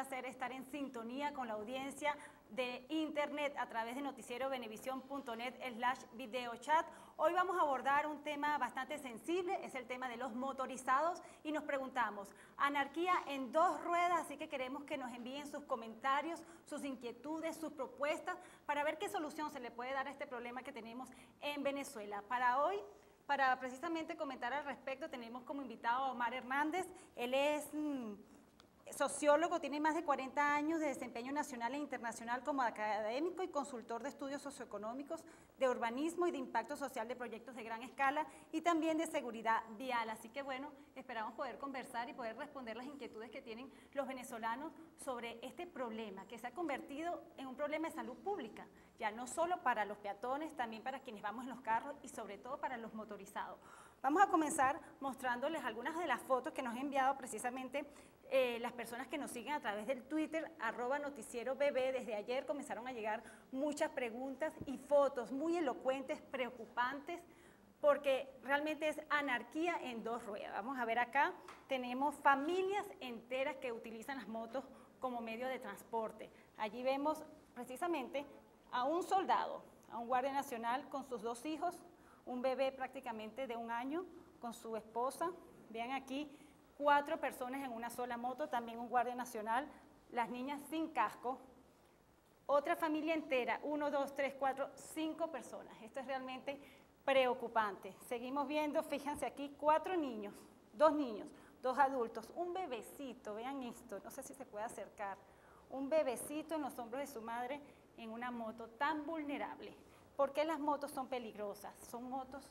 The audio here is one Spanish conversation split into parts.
placer estar en sintonía con la audiencia de internet a través de noticierovenevisión.net/videochat. Hoy vamos a abordar un tema bastante sensible, es el tema de los motorizados, y nos preguntamos, anarquía en dos ruedas, así que queremos que nos envíen sus comentarios, sus inquietudes, sus propuestas, para ver qué solución se le puede dar a este problema que tenemos en Venezuela. Para hoy, para precisamente comentar al respecto, tenemos como invitado a Omar Hernández. Él es sociólogo, tiene más de 40 años de desempeño nacional e internacional como académico y consultor de estudios socioeconómicos, de urbanismo y de impacto social de proyectos de gran escala y también de seguridad vial. Así que bueno, esperamos poder conversar y poder responder las inquietudes que tienen los venezolanos sobre este problema que se ha convertido en un problema de salud pública, ya no solo para los peatones, también para quienes vamos en los carros y sobre todo para los motorizados. Vamos a comenzar mostrándoles algunas de las fotos que nos han enviado precisamente las personas que nos siguen a través del Twitter, @noticierobb. Desde ayer comenzaron a llegar muchas preguntas y fotos muy elocuentes, preocupantes, porque realmente es anarquía en dos ruedas. Vamos a ver acá, tenemos familias enteras que utilizan las motos como medio de transporte. Allí vemos precisamente a un soldado, a un guardia nacional con sus dos hijos, un bebé prácticamente de 1 año con su esposa. Vean aquí, 4 personas en una sola moto, también un guardia nacional, las niñas sin casco. Otra familia entera, 1, 2, 3, 4, 5 personas. Esto es realmente preocupante. Seguimos viendo, fíjense aquí, 4 niños, 2 niños, 2 adultos, un bebecito, vean esto, no sé si se puede acercar, un bebecito en los hombros de su madre en una moto tan vulnerable. ¿Por qué las motos son peligrosas? Son motos,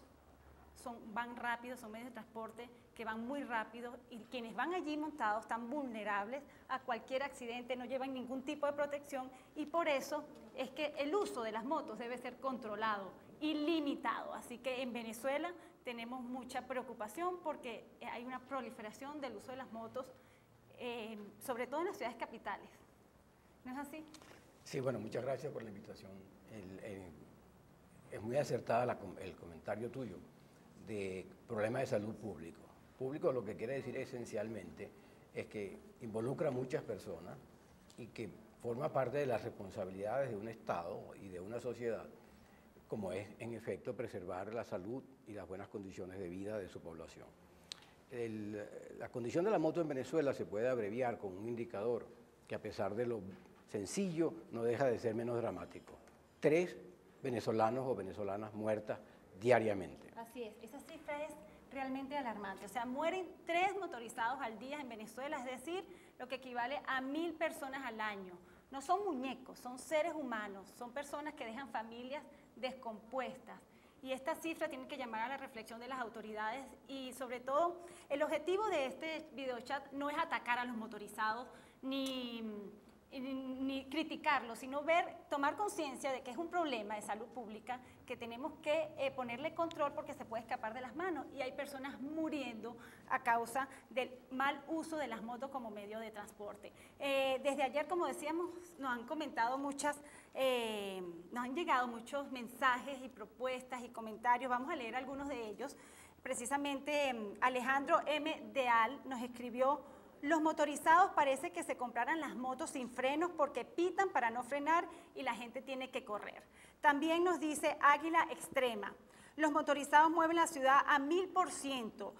van rápido, son medios de transporte que van muy rápido y quienes van allí montados están vulnerables a cualquier accidente, no llevan ningún tipo de protección y por eso es que el uso de las motos debe ser controlado y limitado. Así que en Venezuela tenemos mucha preocupación porque hay una proliferación del uso de las motos, sobre todo en las ciudades capitales. ¿No es así? Sí, bueno, muchas gracias por la invitación. Es muy acertada el comentario tuyo de problemas de salud público. Público lo que quiere decir esencialmente es que involucra a muchas personas y que forma parte de las responsabilidades de un Estado y de una sociedad, como es en efecto preservar la salud y las buenas condiciones de vida de su población. La condición de la moto en Venezuela se puede abreviar con un indicador que a pesar de lo sencillo no deja de ser menos dramático. 3 venezolanos o venezolanas muertas diariamente. Así es, esa cifra es realmente alarmante, o sea, mueren 3 motorizados al día en Venezuela, es decir, lo que equivale a 1000 personas al año. No son muñecos, son seres humanos, son personas que dejan familias descompuestas. Y esta cifra tiene que llamar a la reflexión de las autoridades y sobre todo el objetivo de este videochat no es atacar a los motorizados ni criticarlo, sino tomar conciencia de que es un problema de salud pública que tenemos que ponerle control porque se puede escapar de las manos y hay personas muriendo a causa del mal uso de las motos como medio de transporte. Desde ayer, como decíamos, nos han comentado nos han llegado muchos mensajes y propuestas y comentarios, vamos a leer algunos de ellos. Precisamente Alejandro M. Deal nos escribió: los motorizados parece que se compraran las motos sin frenos porque pitan para no frenar y la gente tiene que correr. También nos dice Águila Extrema: los motorizados mueven la ciudad a 1000%.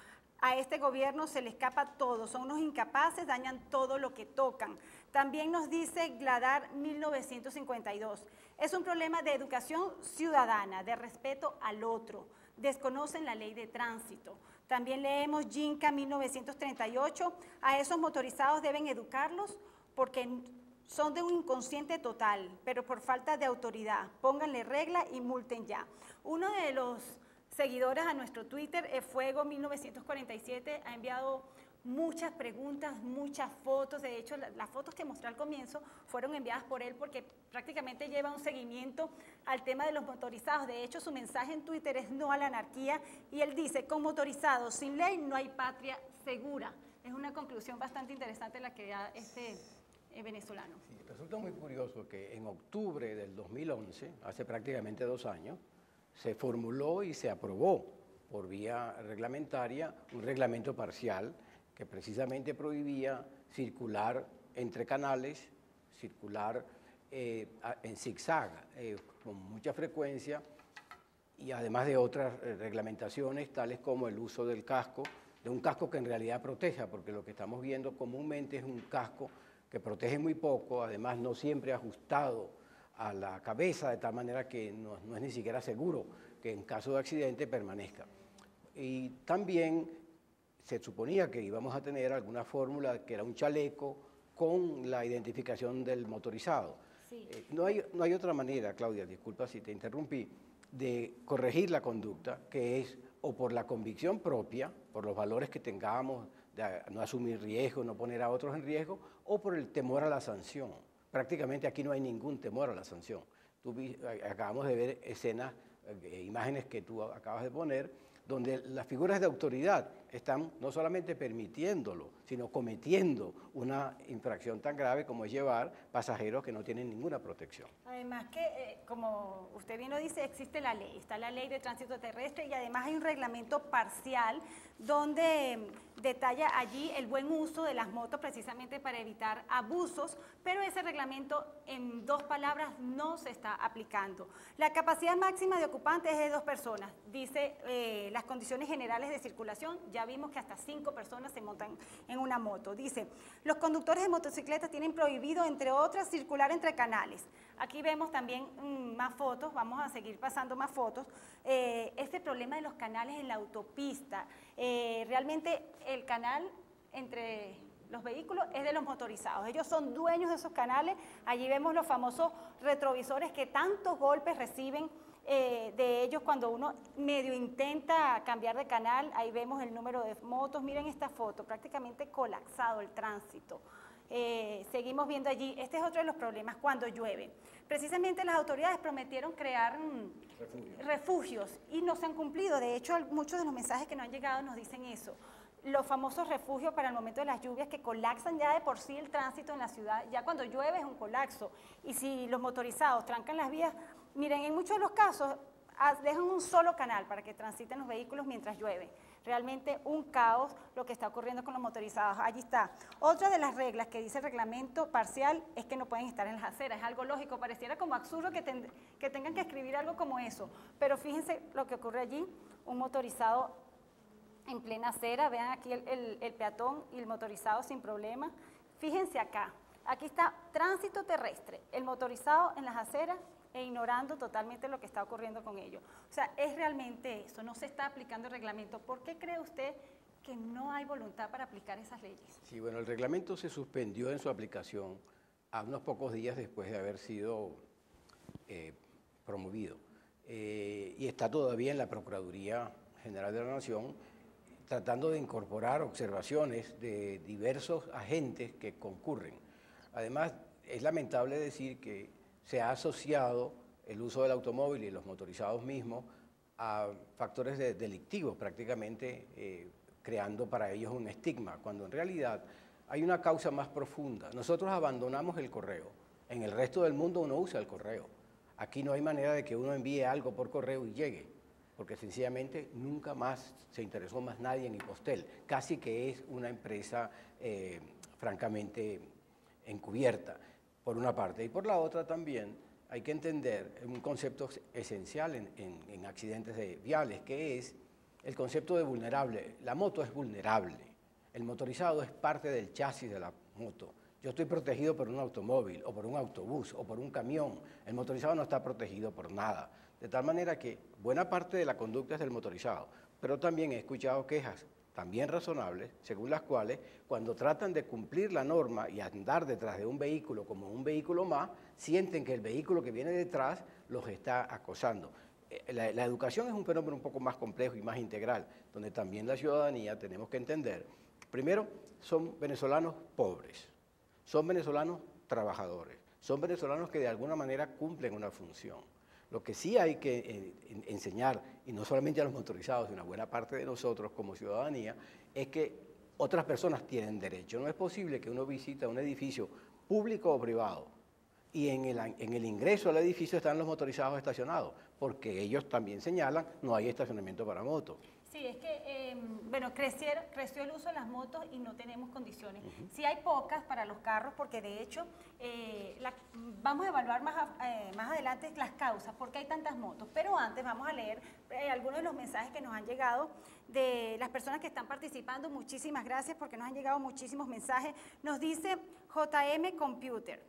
A este gobierno se le escapa todo, son unos incapaces, dañan todo lo que tocan. También nos dice Gladar 1952, es un problema de educación ciudadana, de respeto al otro, desconocen la ley de tránsito. También leemos Jinka 1938, a esos motorizados deben educarlos porque son de un inconsciente total, pero por falta de autoridad, pónganle regla y multen ya. Uno de los seguidores a nuestro Twitter, Fuego 1947, ha enviado muchas preguntas, muchas fotos. De hecho, las fotos que mostré al comienzo fueron enviadas por él porque prácticamente lleva un seguimiento al tema de los motorizados. De hecho, su mensaje en Twitter es no a la anarquía y él dice: con motorizados sin ley no hay patria segura. Es una conclusión bastante interesante la que da este venezolano. Sí, resulta muy curioso que en octubre del 2011, hace prácticamente 2 años, se formuló y se aprobó por vía reglamentaria un reglamento parcial que precisamente prohibía circular entre canales, circular en zigzag, con mucha frecuencia, y además de otras reglamentaciones, tales como el uso del casco, de un casco que en realidad proteja, porque lo que estamos viendo comúnmente es un casco que protege muy poco, además no siempre ajustado a la cabeza, de tal manera que no es ni siquiera seguro que en caso de accidente permanezca. Y también se suponía que íbamos a tener alguna fórmula que era un chaleco con la identificación del motorizado. Sí. No hay otra manera, Claudia, disculpa si te interrumpí, de corregir la conducta, que es o por la convicción propia, por los valores que tengamos, de no asumir riesgos, no poner a otros en riesgo, o por el temor a la sanción. Prácticamente aquí no hay ningún temor a la sanción. Acabamos de ver escenas, imágenes que tú acabas de poner, donde las figuras de autoridad están no solamente permitiéndolo, sino cometiendo una infracción tan grave como es llevar pasajeros que no tienen ninguna protección. Además que, como usted bien lo dice, existe la ley, está la ley de tránsito terrestre y además hay un reglamento parcial donde detalla allí el buen uso de las motos precisamente para evitar abusos, pero ese reglamento en 2 palabras no se está aplicando. La capacidad máxima de ocupantes es de 2 personas, dice las condiciones generales de circulación, ya vimos que hasta 5 personas se montan en una moto. Dice, los conductores de motocicletas tienen prohibido, entre otras, circular entre canales. Aquí vemos también más fotos, vamos a seguir pasando más fotos. Este problema de los canales en la autopista, realmente el canal entre los vehículos es de los motorizados. Ellos son dueños de esos canales. Allí vemos los famosos retrovisores que tantos golpes reciben de ellos cuando uno medio intenta cambiar de canal. Ahí vemos el número de motos. Miren esta foto, prácticamente colapsado el tránsito. Seguimos viendo allí, este es otro de los problemas cuando llueve. Precisamente las autoridades prometieron crear refugios y no se han cumplido. De hecho, muchos de los mensajes que nos han llegado nos dicen eso. Los famosos refugios para el momento de las lluvias que colapsan ya de por sí el tránsito en la ciudad, ya cuando llueve es un colapso. Y si los motorizados trancan las vías, miren, en muchos de los casos dejan un solo canal para que transiten los vehículos mientras llueve. Realmente un caos lo que está ocurriendo con los motorizados. Allí está. Otra de las reglas que dice el reglamento parcial es que no pueden estar en las aceras. Es algo lógico, pareciera como absurdo que tengan que escribir algo como eso. Pero fíjense lo que ocurre allí, un motorizado en plena acera, vean aquí el peatón y el motorizado sin problema. Fíjense acá, aquí está tránsito terrestre, el motorizado en las aceras e ignorando totalmente lo que está ocurriendo con ellos. O sea, es realmente eso, no se está aplicando el reglamento. ¿Por qué cree usted que no hay voluntad para aplicar esas leyes? Sí, bueno, el reglamento se suspendió en su aplicación a unos pocos días después de haber sido promovido. Y está todavía en la Procuraduría General de la Nación tratando de incorporar observaciones de diversos agentes que concurren. Además, es lamentable decir que se ha asociado el uso del automóvil y los motorizados mismos a factores delictivos, prácticamente creando para ellos un estigma, cuando en realidad hay una causa más profunda. Nosotros abandonamos el correo, en el resto del mundo uno usa el correo. Aquí no hay manera de que uno envíe algo por correo y llegue, porque sencillamente nunca más se interesó más nadie en Hipostel, casi que es una empresa francamente encubierta, por una parte. Y por la otra también hay que entender un concepto esencial en accidentes viales, que es el concepto de vulnerable. La moto es vulnerable, el motorizado es parte del chasis de la moto. Yo estoy protegido por un automóvil, o por un autobús, o por un camión. El motorizado no está protegido por nada. De tal manera que buena parte de la conducta es del motorizado, pero también he escuchado quejas también razonables, según las cuales cuando tratan de cumplir la norma y andar detrás de un vehículo como un vehículo más, sienten que el vehículo que viene detrás los está acosando. La educación es un fenómeno un poco más complejo y más integral, donde también la ciudadanía tenemos que entender, primero, son venezolanos pobres, son venezolanos trabajadores, son venezolanos que de alguna manera cumplen una función. Lo que sí hay que enseñar, y no solamente a los motorizados, sino a buena parte de nosotros como ciudadanía, es que otras personas tienen derecho. No es posible que uno visite un edificio público o privado, y en el ingreso al edificio están los motorizados estacionados, porque ellos también señalan no hay estacionamiento para motos. Sí, es que, bueno, creció el uso de las motos y no tenemos condiciones. Sí hay pocas para los carros, porque de hecho vamos a evaluar más adelante las causas, por qué hay tantas motos. Pero antes vamos a leer algunos de los mensajes que nos han llegado de las personas que están participando. Muchísimas gracias porque nos han llegado muchísimos mensajes. Nos dice JM Computer.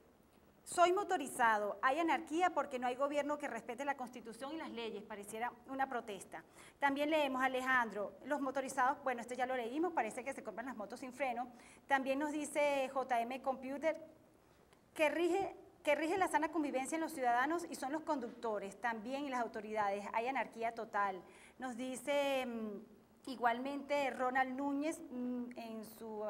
Soy motorizado, hay anarquía porque no hay gobierno que respete la Constitución y las leyes, pareciera una protesta. También leemos a Alejandro, los motorizados, bueno, esto ya lo leímos, parece que se compran las motos sin freno. También nos dice JM Computer que rige la sana convivencia en los ciudadanos y son los conductores, también y las autoridades, hay anarquía total. Nos dice igualmente Ronald Núñez, en su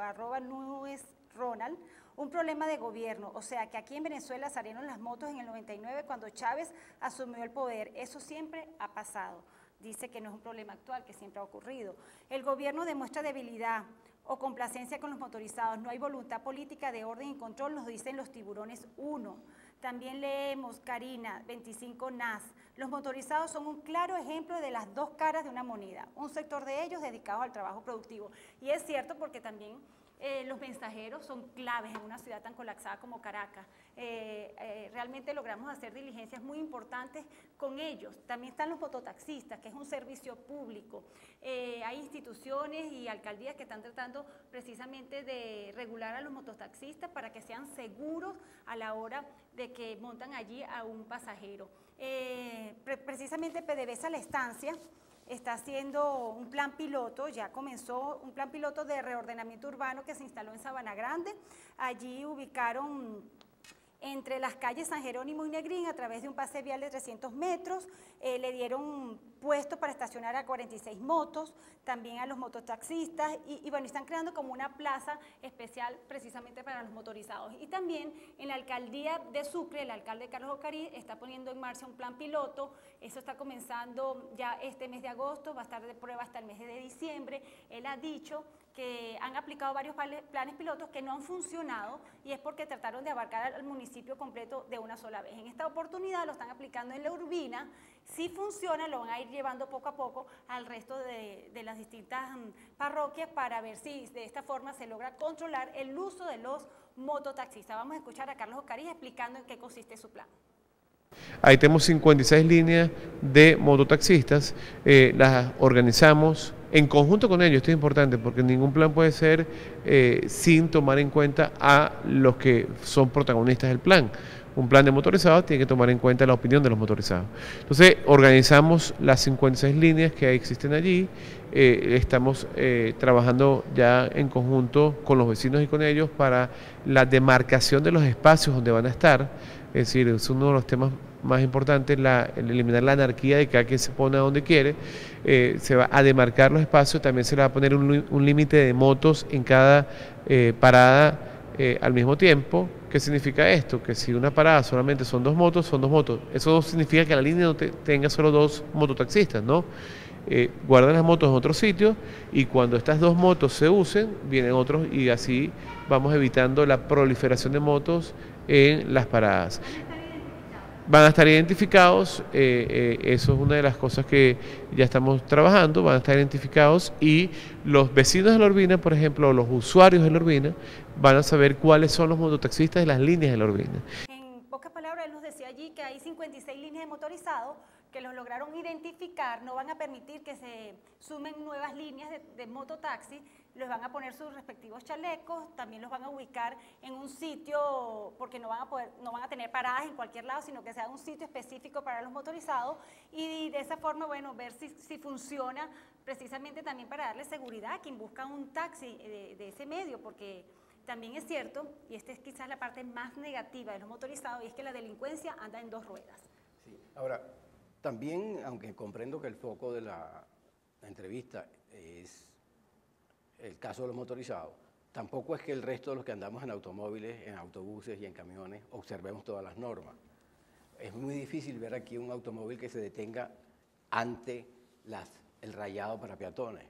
@Núñez Ronald, un problema de gobierno, o sea que aquí en Venezuela salieron las motos en el 99 cuando Chávez asumió el poder, eso siempre ha pasado. Dice que no es un problema actual, que siempre ha ocurrido. El gobierno demuestra debilidad o complacencia con los motorizados, no hay voluntad política de orden y control, nos dicen los tiburones 1. También leemos Karina, 25 NAS, los motorizados son un claro ejemplo de las dos caras de una moneda, un sector de ellos dedicado al trabajo productivo. Y es cierto porque también los mensajeros son claves en una ciudad tan colapsada como Caracas. Realmente logramos hacer diligencias muy importantes con ellos. También están los mototaxistas, que es un servicio público. Hay instituciones y alcaldías que están tratando precisamente de regular a los mototaxistas para que sean seguros a la hora de que montan allí a un pasajero. Precisamente PDVSA La Estancia está haciendo un plan piloto, ya comenzó un plan piloto de reordenamiento urbano que se instaló en Sabana Grande. Allí ubicaron entre las calles San Jerónimo y Negrín a través de un pase vial de 300 metros, le dieron puestos para estacionar a 46 motos, también a los mototaxistas y bueno, están creando como una plaza especial precisamente para los motorizados. Y también en la alcaldía de Sucre, el alcalde Carlos Ocarí está poniendo en marcha un plan piloto, eso está comenzando ya este mes de agosto, va a estar de prueba hasta el mes de diciembre. Él ha dicho que han aplicado varios planes pilotos que no han funcionado y es porque trataron de abarcar al municipio completo de una sola vez. En esta oportunidad lo están aplicando en la Urbina, si funciona lo van a ir llevando poco a poco al resto de las distintas parroquias para ver si de esta forma se logra controlar el uso de los mototaxistas. Vamos a escuchar a Carlos Ocarí explicando en qué consiste su plan. Ahí tenemos 56 líneas de mototaxistas, las organizamos en conjunto con ellos. Esto es importante porque ningún plan puede ser sin tomar en cuenta a los que son protagonistas del plan. Un plan de motorizados tiene que tomar en cuenta la opinión de los motorizados. Entonces, organizamos las 56 líneas que existen allí, estamos trabajando ya en conjunto con los vecinos y con ellos para la demarcación de los espacios donde van a estar. Es decir, es uno de los temas más importantes, el eliminar la anarquía de que cada quien se pone a donde quiere. Se va a demarcar los espacios, también se le va a poner un límite de motos en cada parada al mismo tiempo. ¿Qué significa esto? Que si una parada solamente son dos motos, son dos motos. Eso significa que la línea no tenga solo dos mototaxistas, ¿no? Guardan las motos en otro sitio y cuando estas dos motos se usen, vienen otros y así vamos evitando la proliferación de motos en las paradas. Van a estar identificados, eso es una de las cosas que ya estamos trabajando, van a estar identificados y los vecinos de la Urbina, por ejemplo, los usuarios de la Urbina, van a saber cuáles son los mototaxistas de las líneas de la Urbina. En pocas palabras, él nos decía allí que hay 56 líneas de motorizados que los lograron identificar, no van a permitir que se sumen nuevas líneas de mototaxi, les van a poner sus respectivos chalecos, también los van a ubicar en un sitio, porque no van a tener paradas en cualquier lado, sino que sea un sitio específico para los motorizados y de esa forma, bueno, ver si funciona precisamente también para darle seguridad a quien busca un taxi de ese medio, porque también es cierto, y esta es quizás la parte más negativa de los motorizados, y es que la delincuencia anda en dos ruedas. Sí. Ahora, también, aunque comprendo que el foco de la entrevista es el caso de los motorizados, tampoco es que el resto de los que andamos en automóviles, en autobuses y en camiones observemos todas las normas. Es muy difícil ver aquí un automóvil que se detenga ante el rayado para peatones.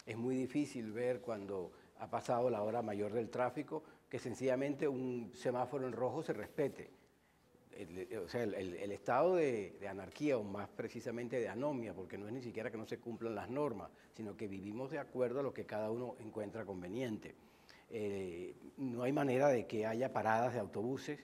Es muy difícil ver cuando ha pasado la hora mayor del tráfico que sencillamente un semáforo en rojo se respete. o sea, el estado de anarquía, o más precisamente de anomia, porque no es ni siquiera que no se cumplan las normas, sino que vivimos de acuerdo a lo que cada uno encuentra conveniente. No hay manera de que haya paradas de autobuses,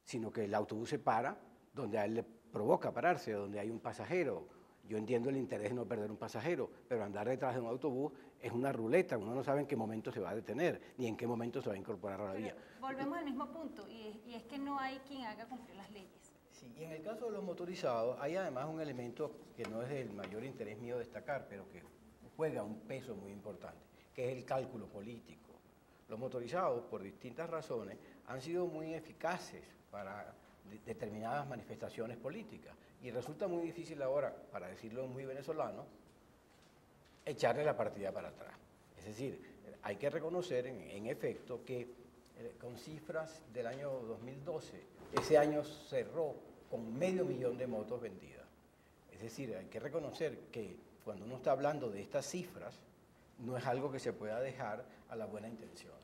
sino que el autobús se para donde a él le provoca pararse, donde hay un pasajero. Yo entiendo el interés de no perder un pasajero, pero andar detrás de un autobús es una ruleta, uno no sabe en qué momento se va a detener, ni en qué momento se va a incorporar a la vía. Volvemos al mismo punto, y es que no hay quien haga cumplir las leyes. Sí, y en el caso de los motorizados, hay además un elemento que no es del mayor interés mío destacar, pero que juega un peso muy importante, que es el cálculo político. Los motorizados, por distintas razones, han sido muy eficaces para determinadas manifestaciones políticas. Y resulta muy difícil ahora, para decirlo muy venezolano, echarle la partida para atrás. Es decir, hay que reconocer en efecto que con cifras del año 2012, ese año cerró con 500.000 de motos vendidas. Es decir, hay que reconocer que cuando uno está hablando de estas cifras, no es algo que se pueda dejar a la buena intención.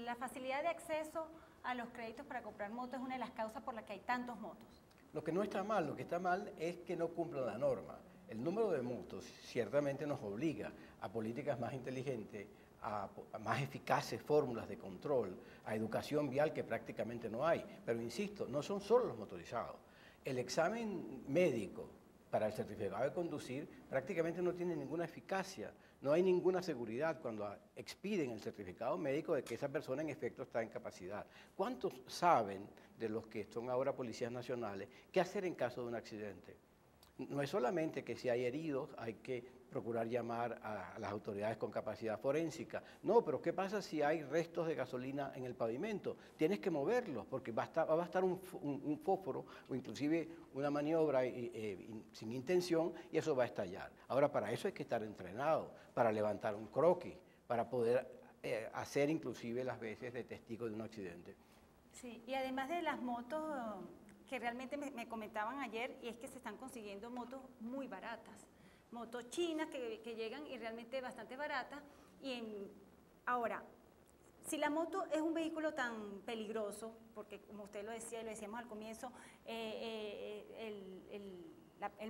La facilidad de acceso a los créditos para comprar motos es una de las causas por las que hay tantos motos. Lo que no está mal, lo que está mal es que no cumplan la norma. El número de motos ciertamente nos obliga a políticas más inteligentes, a más eficaces fórmulas de control, a educación vial que prácticamente no hay. Pero insisto, no son solo los motorizados. El examen médico para el certificado de conducir prácticamente no tiene ninguna eficacia. No hay ninguna seguridad cuando expiden el certificado médico de que esa persona en efecto está en capacidad. ¿Cuántos saben de los que son ahora policías nacionales qué hacer en caso de un accidente? No es solamente que si hay heridos hay que procurar llamar a las autoridades con capacidad forénsica. No, pero ¿qué pasa si hay restos de gasolina en el pavimento? Tienes que moverlos porque va a estar un fósforo o inclusive una maniobra sin intención y eso va a estallar. Ahora, para eso hay que estar entrenado, para levantar un croquis, para poder hacer inclusive las veces de testigo de un accidente. Sí, y además de las motos que realmente me comentaban ayer, y es que se están consiguiendo motos muy baratas, motos chinas que llegan y realmente bastante baratas. Ahora, si la moto es un vehículo tan peligroso, porque como usted lo decía y lo decíamos al comienzo, el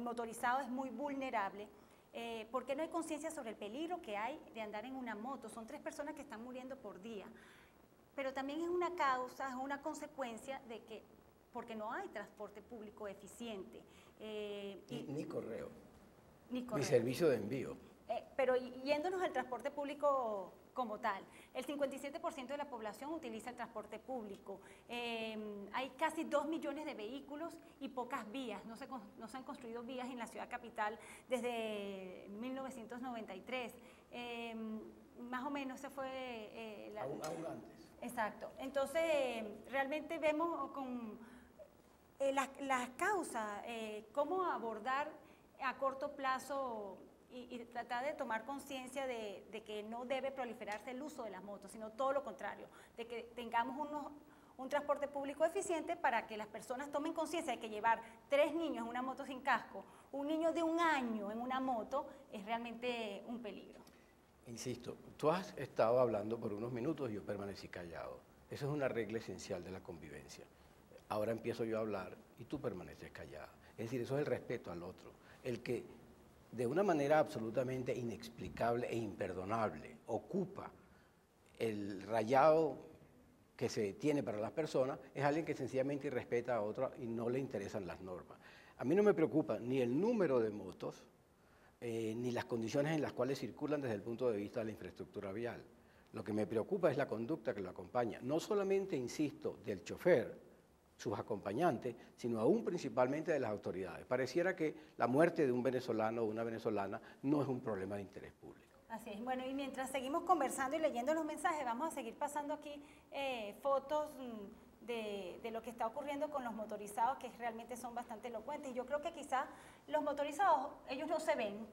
motorizado es muy vulnerable, ¿por qué no hay conciencia sobre el peligro que hay de andar en una moto? Son 3 personas que están muriendo por día, pero también es una causa, es una consecuencia de que porque no hay transporte público eficiente. Ni correo. Ni servicio de envío. Pero yéndonos al transporte público como tal, el 57% de la población utiliza el transporte público. Hay casi 2 millones de vehículos y pocas vías. No se han construido vías en la ciudad capital desde 1993. Más o menos se fue... Aún antes. Exacto. Entonces, realmente vemos con las causas, cómo abordar a corto plazo y tratar de tomar conciencia de que no debe proliferarse el uso de las motos, sino todo lo contrario, de que tengamos un transporte público eficiente para que las personas tomen conciencia de que llevar 3 niños en una moto sin casco, un niño de 1 año en una moto, es realmente un peligro. Insisto, tú has estado hablando por unos minutos y yo permanecí callado. Eso es una regla esencial de la convivencia. Ahora empiezo yo a hablar y tú permaneces callada. Es decir, eso es el respeto al otro. El que de una manera absolutamente inexplicable e imperdonable ocupa el rayado que se tiene para las personas es alguien que sencillamente irrespeta a otro y no le interesan las normas. A mí no me preocupa ni el número de motos, ni las condiciones en las cuales circulan desde el punto de vista de la infraestructura vial. Lo que me preocupa es la conducta que lo acompaña. No solamente, insisto, del chofer, sus acompañantes, sino aún principalmente de las autoridades. Pareciera que la muerte de un venezolano o una venezolana no es un problema de interés público. Así es. Bueno, y mientras seguimos conversando y leyendo los mensajes, vamos a seguir pasando aquí fotos de lo que está ocurriendo con los motorizados, que realmente son bastante elocuentes. Y yo creo que quizás los motorizados, ellos no se ven.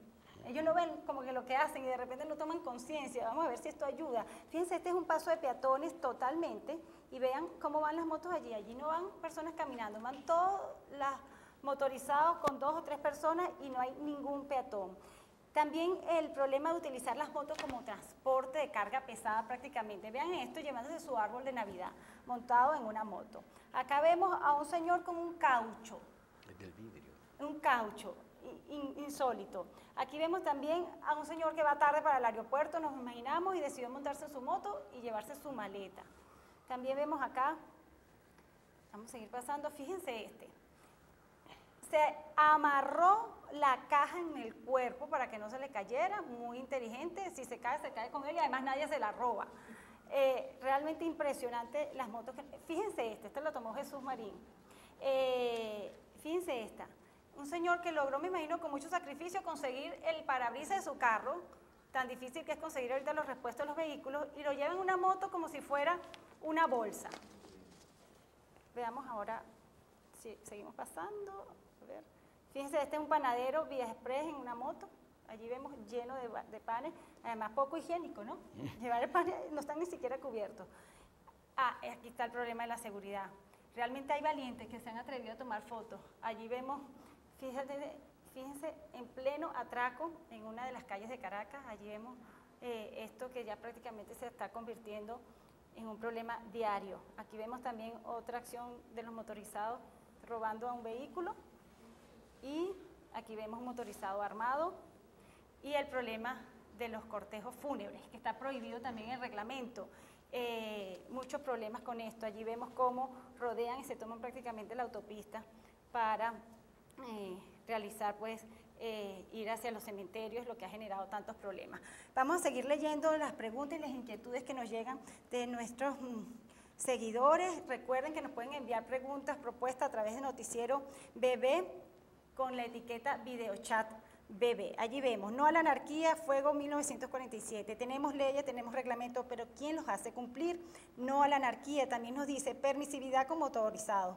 Ellos no ven como que lo que hacen y de repente no toman conciencia. Vamos a ver si esto ayuda. Fíjense, este es un paso de peatones totalmente y vean cómo van las motos allí. Allí no van personas caminando, van todos los motorizados con 2 o 3 personas y no hay ningún peatón. También el problema de utilizar las motos como transporte de carga pesada prácticamente. Vean esto, llevándose su árbol de Navidad, montado en una moto. Acá vemos a un señor con un caucho. Del vidrio. Un caucho, insólito. Aquí vemos también a un señor que va tarde para el aeropuerto, nos imaginamos, y decidió montarse en su moto y llevarse su maleta. También vemos acá, vamos a seguir pasando, fíjense este. Se amarró la caja en el cuerpo para que no se le cayera, muy inteligente, si se cae con él y además nadie se la roba. Realmente impresionante las motos. Fíjense este lo tomó Jesús Marín. Fíjense esta, un señor que logró, me imagino, con mucho sacrificio conseguir el parabrisas de su carro, tan difícil que es conseguir ahorita los repuestos de los vehículos, y lo lleva en una moto como si fuera una bolsa. Veamos ahora, si seguimos pasando, a ver. Fíjense, este es un panadero Vía Express en una moto, allí vemos lleno de panes, además poco higiénico, ¿no? Llevar el pan no están ni siquiera cubiertos. Aquí está el problema de la seguridad. Realmente hay valientes que se han atrevido a tomar fotos. Allí vemos, fíjense, en pleno atraco en una de las calles de Caracas, allí vemos esto que ya prácticamente se está convirtiendo en un problema diario. Aquí vemos también otra acción de los motorizados robando a un vehículo, y aquí vemos un motorizado armado, y el problema de los cortejos fúnebres, que está prohibido también en el reglamento. Muchos problemas con esto. Allí vemos cómo rodean y se toman prácticamente la autopista para realizar, pues, ir hacia los cementerios, lo que ha generado tantos problemas. Vamos a seguir leyendo las preguntas y las inquietudes que nos llegan de nuestros seguidores. Recuerden que nos pueden enviar preguntas, propuestas a través de Noticiero BB con la etiqueta Videochat BB. Allí vemos, no a la anarquía, fuego 1947. Tenemos leyes, tenemos reglamentos, pero ¿quién los hace cumplir? No a la anarquía. También nos dice permisividad con motorizados.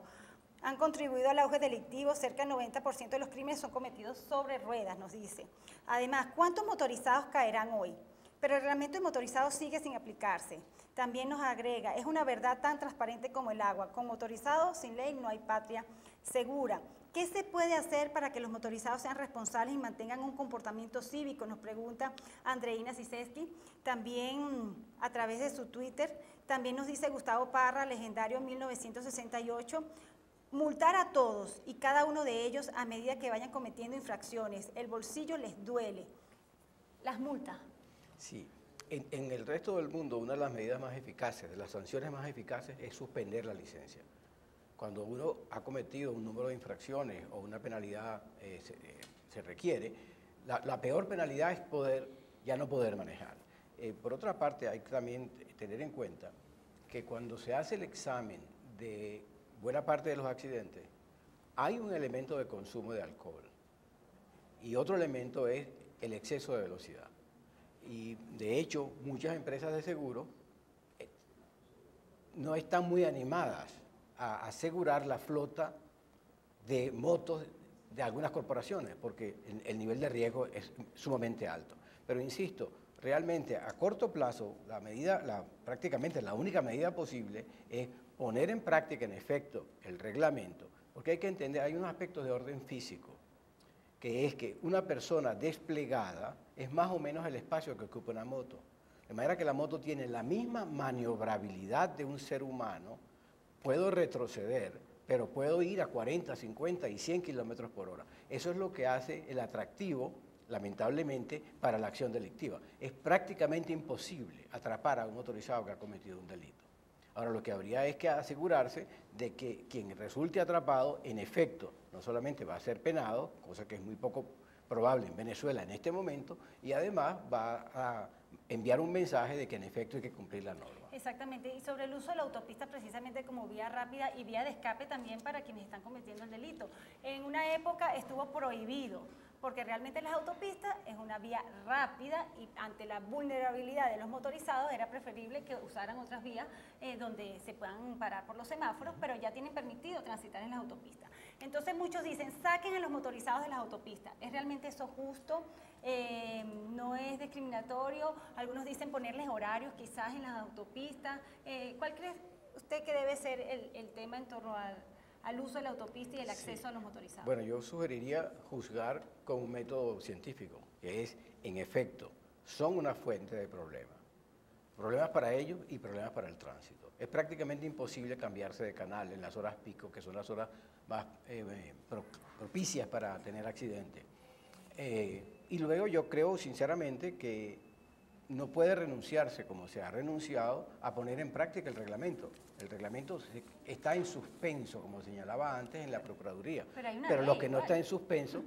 Han contribuido al auge delictivo, cerca del 90% de los crímenes son cometidos sobre ruedas, nos dice. Además, ¿cuántos motorizados caerán hoy? Pero el reglamento de motorizados sigue sin aplicarse. También nos agrega, es una verdad tan transparente como el agua. Con motorizados sin ley no hay patria segura. ¿Qué se puede hacer para que los motorizados sean responsables y mantengan un comportamiento cívico? Nos pregunta Andreina Ciseski, también a través de su Twitter. También nos dice Gustavo Parra, legendario 1968, multar a todos y cada uno de ellos a medida que vayan cometiendo infracciones. El bolsillo les duele. Las multas. Sí. En el resto del mundo, una de las medidas más eficaces, de las sanciones más eficaces, es suspender la licencia. Cuando uno ha cometido un número de infracciones o una penalidad se requiere, la peor penalidad es ya no poder manejar. Por otra parte, hay que también tener en cuenta que cuando se hace el examen de buena parte de los accidentes, hay un elemento de consumo de alcohol y otro elemento es el exceso de velocidad. Y de hecho, muchas empresas de seguro no están muy animadas a asegurar la flota de motos de algunas corporaciones, porque el nivel de riesgo es sumamente alto. Pero insisto, realmente a corto plazo, prácticamente la única medida posible es poner en práctica, en efecto, el reglamento, porque hay que entender, hay unos aspectos de orden físico, que es que una persona desplegada es más o menos el espacio que ocupa una moto. De manera que la moto tiene la misma maniobrabilidad de un ser humano. Puedo retroceder, pero puedo ir a 40, 50 y 100 kilómetros por hora. Eso es lo que hace el atractivo, lamentablemente, para la acción delictiva. Es prácticamente imposible atrapar a un motorizado que ha cometido un delito. Ahora, lo que habría es que asegurarse de que quien resulte atrapado, en efecto, no solamente va a ser penado, cosa que es muy poco probable en Venezuela en este momento, y además va a enviar un mensaje de que en efecto hay que cumplir la norma. Exactamente, y sobre el uso de la autopista precisamente como vía rápida y vía de escape también para quienes están cometiendo el delito. En una época estuvo prohibido, porque realmente las autopistas es una vía rápida y ante la vulnerabilidad de los motorizados era preferible que usaran otras vías donde se puedan parar por los semáforos, pero ya tienen permitido transitar en las autopistas. Entonces muchos dicen, saquen a los motorizados de las autopistas. ¿Es realmente eso justo? ¿No es discriminatorio? Algunos dicen ponerles horarios quizás en las autopistas. ¿Cuál cree usted que debe ser el tema en torno al uso de la autopista y el acceso a los motorizados? Bueno, yo sugeriría juzgar con un método científico, que es, en efecto, son una fuente de problemas. Problemas para ellos y problemas para el tránsito. Es prácticamente imposible cambiarse de canal en las horas pico, que son las horas más propicias para tener accidentes. Y luego yo creo sinceramente que no puede renunciarse, como se ha renunciado, a poner en práctica el reglamento. El reglamento está en suspenso, como señalaba antes, en la Procuraduría. Pero lo que no está en suspenso,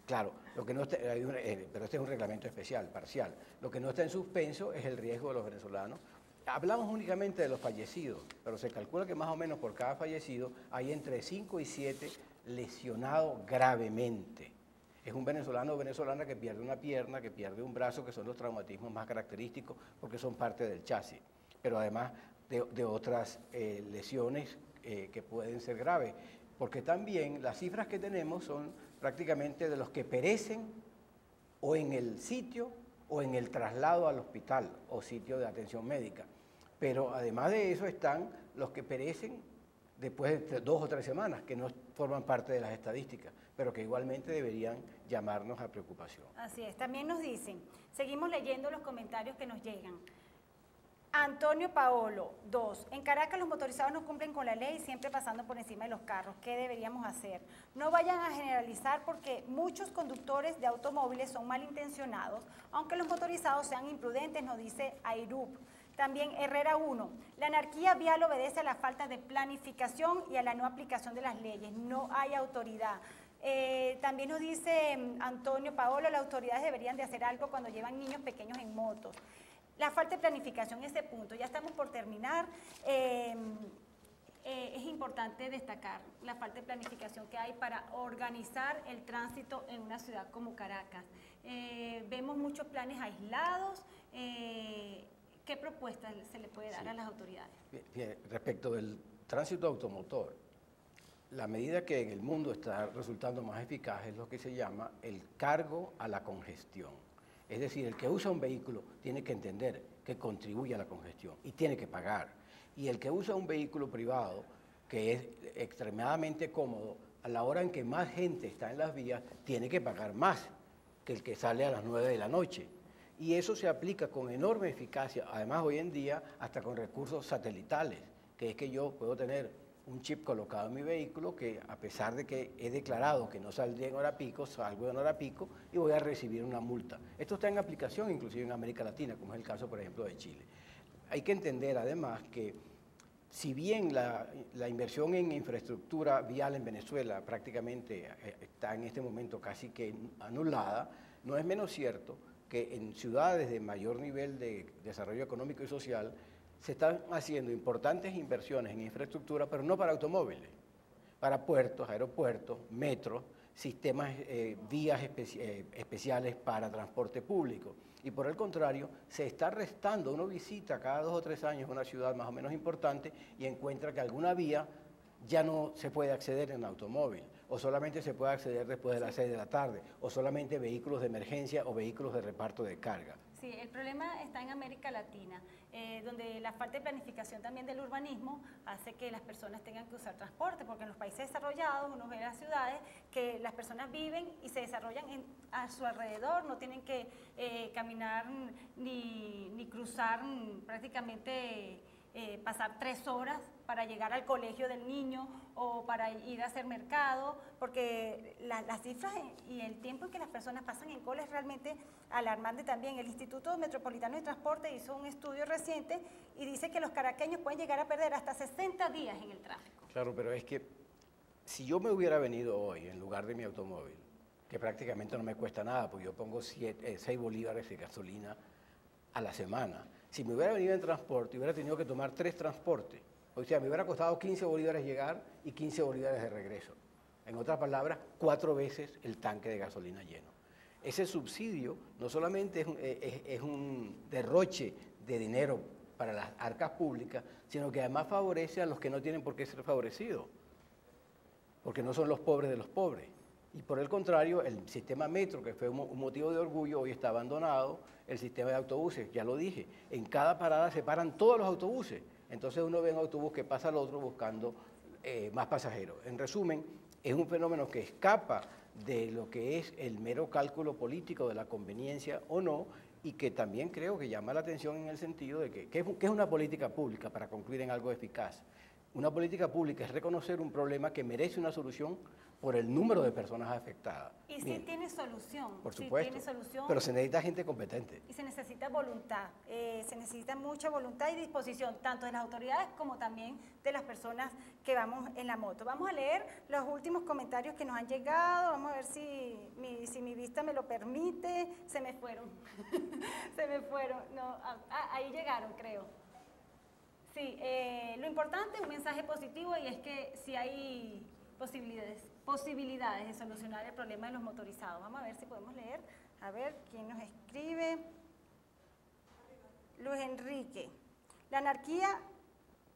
claro, lo que no está, pero este es un reglamento especial, parcial. Lo que no está en suspenso es el riesgo de los venezolanos. Hablamos únicamente de los fallecidos, pero se calcula que más o menos por cada fallecido hay entre 5 y 7 lesionados gravemente. Es un venezolano o venezolana que pierde una pierna, que pierde un brazo, que son los traumatismos más característicos porque son parte del chasis, pero además de otras lesiones que pueden ser graves, porque también las cifras que tenemos son prácticamente de los que perecen o en el sitio o en el traslado al hospital o sitio de atención médica. Pero además de eso están los que perecen después de 2 o 3 semanas, que no forman parte de las estadísticas, pero que igualmente deberían llamarnos a preocupación. Así es. También nos dicen, seguimos leyendo los comentarios que nos llegan. Antonio Paolo, 2. En Caracas los motorizados no cumplen con la ley, siempre pasando por encima de los carros. ¿Qué deberíamos hacer? No vayan a generalizar porque muchos conductores de automóviles son malintencionados, aunque los motorizados sean imprudentes, nos dice Airup. También Herrera 1. La anarquía vial obedece a la falta de planificación y a la no aplicación de las leyes. No hay autoridad. También nos dice Antonio Paolo, las autoridades deberían de hacer algo cuando llevan niños pequeños en motos. La falta de planificación, ese punto, ya estamos por terminar, es importante destacar la falta de planificación que hay para organizar el tránsito en una ciudad como Caracas. Vemos muchos planes aislados. ¿Qué propuestas se le puede dar a las autoridades? Bien, respecto del tránsito automotor, la medida que en el mundo está resultando más eficaz es lo que se llama el cargo a la congestión. Es decir, el que usa un vehículo tiene que entender que contribuye a la congestión y tiene que pagar. Y el que usa un vehículo privado, que es extremadamente cómodo, a la hora en que más gente está en las vías, tiene que pagar más que el que sale a las 9 de la noche. Y eso se aplica con enorme eficacia, además hoy en día hasta con recursos satelitales, que es que yo puedo tener un chip colocado en mi vehículo que a pesar de que he declarado que no saldría en hora pico, salgo en hora pico y voy a recibir una multa. Esto está en aplicación inclusive en América Latina, como es el caso por ejemplo de Chile. Hay que entender además que si bien la inversión en infraestructura vial en Venezuela prácticamente está en este momento casi que anulada, no es menos cierto que en ciudades de mayor nivel de desarrollo económico y social se están haciendo importantes inversiones en infraestructura, pero no para automóviles, para puertos, aeropuertos, metros, sistemas, vías especiales para transporte público. Y por el contrario, se está restando, uno visita cada 2 o 3 años una ciudad más o menos importante y encuentra que alguna vía ya no se puede acceder en automóvil, o solamente se puede acceder después de las 6 de la tarde, o solamente vehículos de emergencia o vehículos de reparto de carga. Sí, el problema está en América Latina, donde la falta de planificación también del urbanismo hace que las personas tengan que usar transporte, porque en los países desarrollados uno ve las ciudades que las personas viven y se desarrollan a su alrededor, no tienen que caminar ni cruzar prácticamente pasar 3 horas para llegar al colegio del niño o para ir a hacer mercado, porque las cifras y el tiempo en que las personas pasan en cola es realmente alarmante también. El Instituto Metropolitano de Transporte hizo un estudio reciente y dice que los caraqueños pueden llegar a perder hasta 60 días en el tráfico. Claro, pero es que si yo me hubiera venido hoy en lugar de mi automóvil, que prácticamente no me cuesta nada, porque yo pongo 6 bolívares de gasolina a la semana. Si me hubiera venido en transporte, hubiera tenido que tomar 3 transportes. O sea, me hubiera costado 15 bolívares llegar y 15 bolívares de regreso. En otras palabras, 4 veces el tanque de gasolina lleno. Ese subsidio no solamente es un derroche de dinero para las arcas públicas, sino que además favorece a los que no tienen por qué ser favorecidos, porque no son los pobres de los pobres. Y por el contrario, el sistema metro, que fue un motivo de orgullo, hoy está abandonado. El sistema de autobuses, ya lo dije, en cada parada se paran todos los autobuses. Entonces uno ve un autobús que pasa al otro buscando más pasajeros. En resumen, es un fenómeno que escapa de lo que es el mero cálculo político de la conveniencia o no, y que también creo que llama la atención en el sentido de que es una política pública, para concluir en algo eficaz. Una política pública es reconocer un problema que merece una solución por el número de personas afectadas. Y sí tiene solución. Por supuesto, sí tiene solución, pero se necesita gente competente. y se necesita voluntad, se necesita mucha voluntad y disposición, tanto de las autoridades como también de las personas que vamos en la moto. Vamos a leer los últimos comentarios que nos han llegado, vamos a ver si mi vista me lo permite. Se me fueron, se me fueron, no, ahí llegaron, creo. Sí, lo importante es un mensaje positivo, y es que si hay posibilidades de solucionar el problema de los motorizados. Vamos a ver si podemos leer. A ver, ¿quién nos escribe? Luis Enrique. La anarquía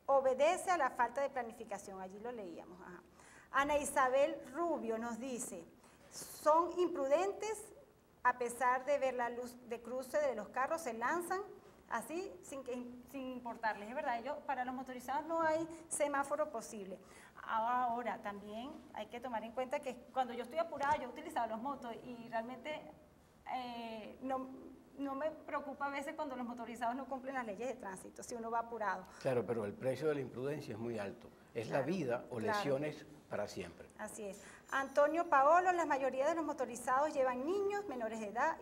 obedece a la falta de planificación. Allí lo leíamos. Ajá. Ana Isabel Rubio nos dice, son imprudentes, a pesar de ver la luz de cruce de los carros, se lanzan así sin importarles. Es verdad, para los motorizados no hay semáforo posible. Ahora también hay que tomar en cuenta que cuando yo estoy apurada, yo he utilizado los motos y realmente no me preocupa a veces cuando los motorizados no cumplen las leyes de tránsito, si uno va apurado. Claro, pero el precio de la imprudencia es muy alto. Es la vida o lesiones para siempre. Así es. Antonio Paolo, la mayoría de los motorizados llevan niños menores de edad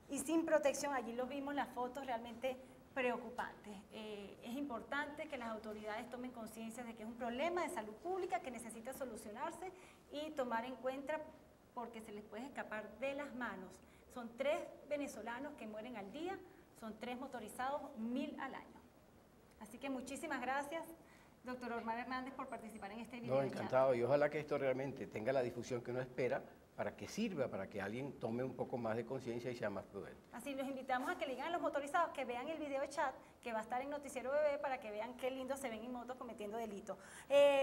y sin protección. Allí lo vimos, las fotos realmente preocupantes. Es importante que las autoridades tomen conciencia de que es un problema de salud pública que necesita solucionarse y tomar en cuenta, porque se les puede escapar de las manos. Son 3 venezolanos que mueren al día, son 3 motorizados, 1000 al año. Así que muchísimas gracias, doctor Ormar Hernández, por participar en este video. No, encantado, y ojalá que esto realmente tenga la difusión que uno espera, para que sirva, para que alguien tome un poco más de conciencia y sea más prudente. Así los invitamos a que le digan a los motorizados que vean el video chat que va a estar en Noticiero Bebé, para que vean qué lindo se ven en moto cometiendo delitos.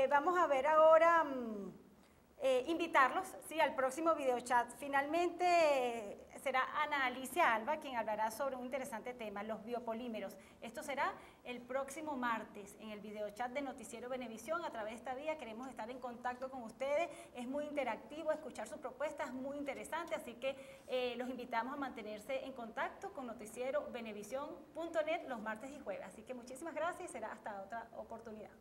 Vamos a ver ahora, invitarlos, ¿sí?, al próximo video chat. Finalmente será Ana Alicia Alba quien hablará sobre un interesante tema, los biopolímeros. Esto será el próximo martes en el video chat de Noticiero Venevisión. A través de esta vía queremos estar en contacto con ustedes, es muy interactivo, escuchar sus propuestas, muy interesante, así que los invitamos a mantenerse en contacto con noticierovenevisión.net los martes y jueves. Así que muchísimas gracias y será hasta otra oportunidad.